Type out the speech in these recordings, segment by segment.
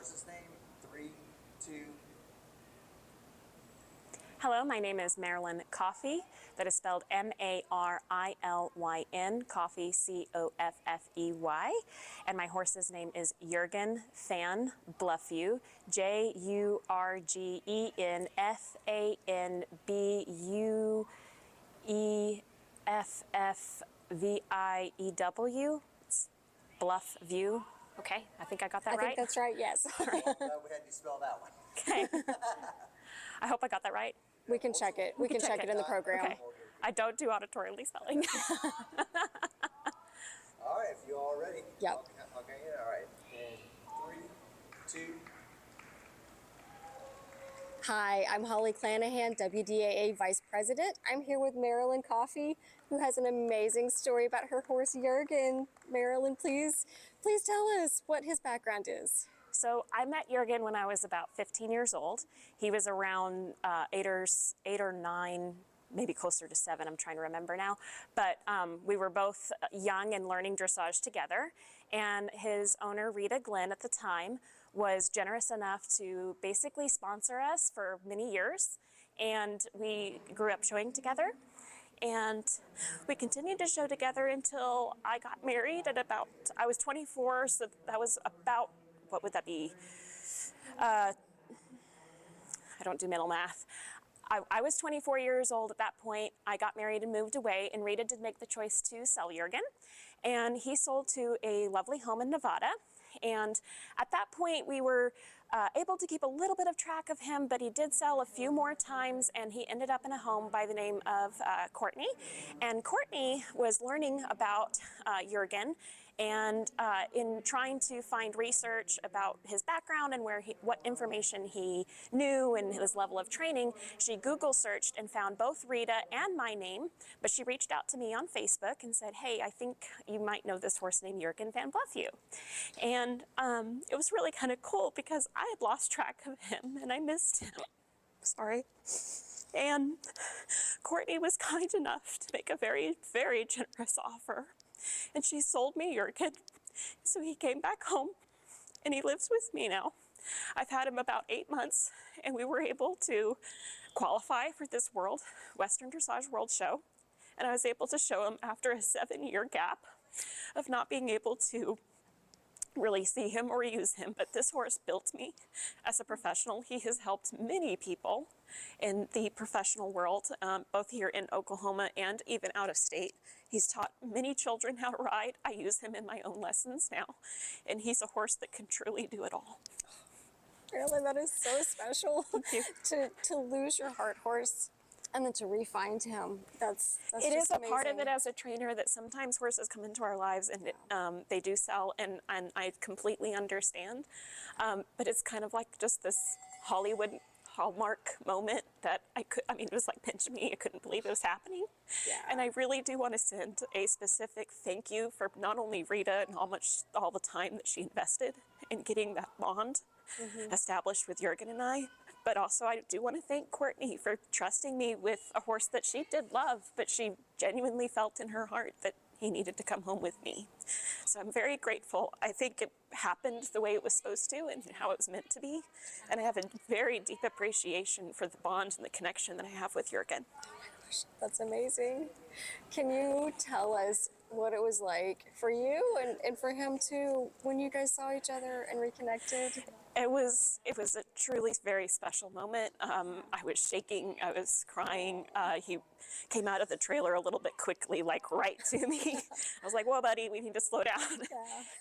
horse's name. 3, 2. Hello, my name is Marilyn Coffey. That is spelled Marilyn, Coffey, Coffey. And my horse's name is Jurgen Van Bluffview, JURGENFANBUEFFVIEW. It's Bluffview. Okay, I think I got that right. I think that's right, yes. Well, we had you spell that one. Okay. I hope I got that right. We can check it. We can check it in the program. Okay. I don't do auditorially spelling. All right, if you're all ready. Yep. Okay, all right. And 3, 2. Hi, I'm Holly Clanahan, WDAA Vice President. I'm here with Marilyn Coffey, who has an amazing story about her horse, Jurgen. Marilyn, please tell us what his background is. So I met Jurgen when I was about 15 years old. He was around 8 or 9, maybe closer to 7, I'm trying to remember now. But we were both young and learning dressage together. And his owner, Rita Glenn, at the time, was generous enough to basically sponsor us for many years. And we grew up showing together. And we continued to show together until I got married at I was 24, so that was about, what would that be? I don't do mental math. I was 24 years old at that point. I got married and moved away, and Rita did make the choice to sell Jurgen. And he sold to a lovely home in Nevada. And at that point, we were able to keep a little bit of track of him, but he did sell a few more times, and he ended up in a home by the name of Courtney. And Courtney was learning about Jurgen, and in trying to find research about his background and what information he knew and his level of training, she Google searched and found both Rita and my name, but she reached out to me on Facebook and said, hey, I think you might know this horse named Jurgen Van Bluffview. And it was really kind of cool because I had lost track of him and I missed him. Sorry. And Courtney was kind enough to make a very, very generous offer. And she sold me Jurgen. So he came back home and he lives with me now. I've had him about 8 months, and we were able to qualify for this Western Dressage World Show. And I was able to show him after a 7-year gap of not being able to really see him or use him. But this horse built me as a professional. He has helped many people in the professional world, both here in Oklahoma and even out of state. He's taught many children how to ride. I use him in my own lessons now, and he's a horse that can truly do it all. Marilyn, that is so special to lose your heart horse and then to re-find him. That's it is amazing. A part of it as a trainer that sometimes horses come into our lives and they do sell, and I completely understand. But it's kind of like just this Hollywood Hallmark moment that it was like pinch me. I couldn't believe it was happening. Yeah. And I really do want to send a specific thank you for not only Rita and all the time that she invested in getting that bond established with Jurgen and I, but also I do want to thank Courtney for trusting me with a horse that she did love, but she genuinely felt in her heart that he needed to come home with me. So I'm very grateful. I think it happened the way it was supposed to and how it was meant to be. And I have a very deep appreciation for the bond and the connection that I have with Jurgen. Oh my gosh, that's amazing. Can you tell us what it was like for you and for him too when you guys saw each other and reconnected? It was a truly very special moment. I was shaking, I was crying. He came out of the trailer a little bit quickly, like right to me. I was like, whoa, buddy, we need to slow down.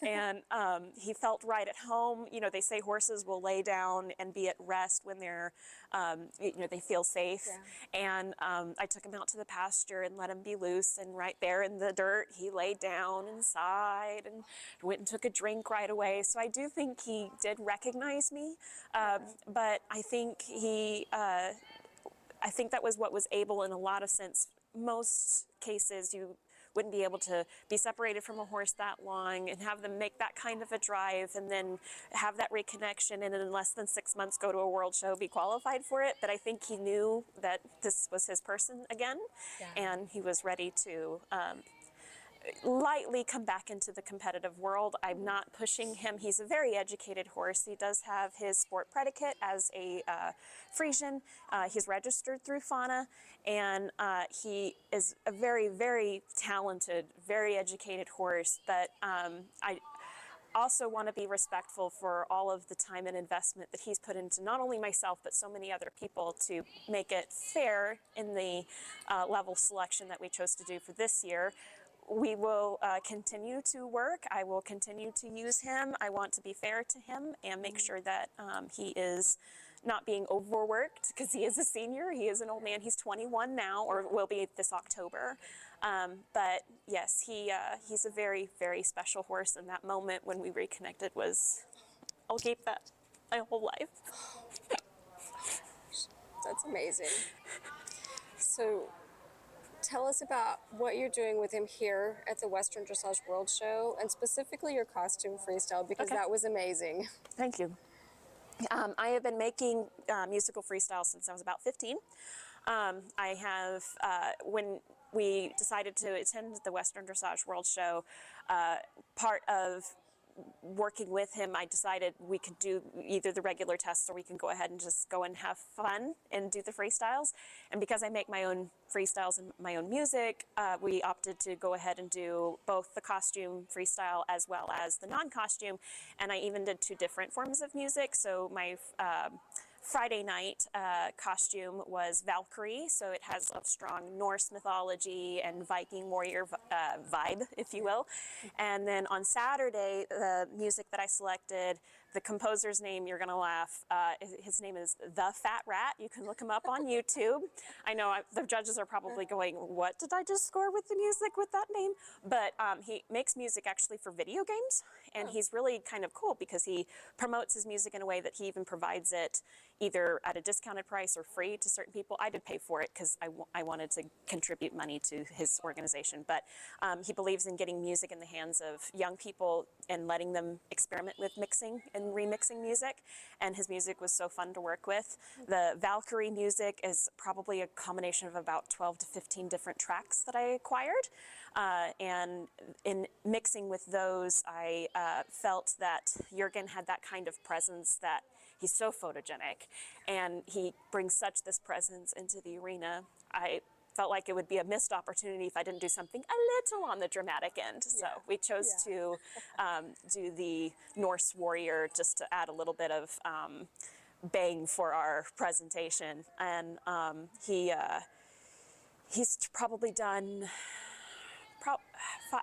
Yeah. And he felt right at home. You know, they say horses will lay down and be at rest when they're, they feel safe. Yeah. And I took him out to the pasture and let him be loose. And right there in the dirt, he laid down and sighed and went and took a drink right away. So I do think he did recognize me, but I think I think that was what was able, in a lot of sense. Most cases, you wouldn't be able to be separated from a horse that long and have them make that kind of a drive and then have that reconnection and in less than 6 months go to a world show, be qualified for it. But I think he knew that this was his person again, and he was ready to lightly come back into the competitive world. I'm not pushing him. He's a very educated horse. He does have his sport predicate as a Frisian. He's registered through fauna, and he is a very, very talented, very educated horse. But I also want to be respectful for all of the time and investment that he's put into not only myself but so many other people to make it fair in the level selection that we chose to do for this year. We will continue to work. I will continue to use him. I want to be fair to him and make sure that he is not being overworked, because he is a senior. He is an old man. He's 21 now, or will be this October. But yes, he's a very, very special horse, and that moment when we reconnected was, I'll keep that my whole life. That's amazing. So tell us about what you're doing with him here at the Western Dressage World Show, and specifically your costume freestyle, because that was amazing. Thank you. I have been making musical freestyle since I was about 15. I have, when we decided to attend the Western Dressage World Show, part of working with him, I decided we could do either the regular tests or we can go ahead and just go and have fun and do the freestyles. And because I make my own freestyles and my own music, we opted to go ahead and do both the costume freestyle as well as the non-costume. And I even did 2 different forms of music. So my Friday night costume was Valkyrie, so it has a strong Norse mythology and Viking warrior vibe, if you will. And then on Saturday, the music that I selected, the composer's name, you're gonna laugh, his name is The Fat Rat. You can look him up on YouTube. I know the judges are probably going, what did I just score with the music with that name? But he makes music actually for video games, and he's really kind of cool because he promotes his music in a way that he even provides it either at a discounted price or free to certain people. I did pay for it because I wanted to contribute money to his organization, but he believes in getting music in the hands of young people and letting them experiment with mixing and remixing music, and his music was so fun to work with. The Valkyrie music is probably a combination of about 12 to 15 different tracks that I acquired, and in mixing with those, I felt that Jürgen had that kind of presence that he's so photogenic, and he brings such this presence into the arena. I felt like it would be a missed opportunity if I didn't do something a little on the dramatic end. So we chose to do the Norse warrior just to add a little bit of bang for our presentation. And he's probably done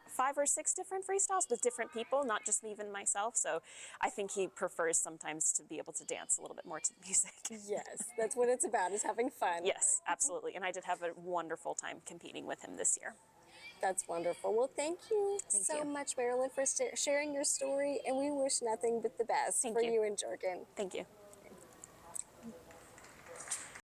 5 or 6 different freestyles with different people, not just even myself. So I think he prefers sometimes to be able to dance a little bit more to the music. Yes, that's what it's about, is having fun. Yes, absolutely. And I did have a wonderful time competing with him this year. That's wonderful. Well, thank you so much, Marilyn, for sharing your story, and we wish nothing but the best for you and Jürgen. Thank you.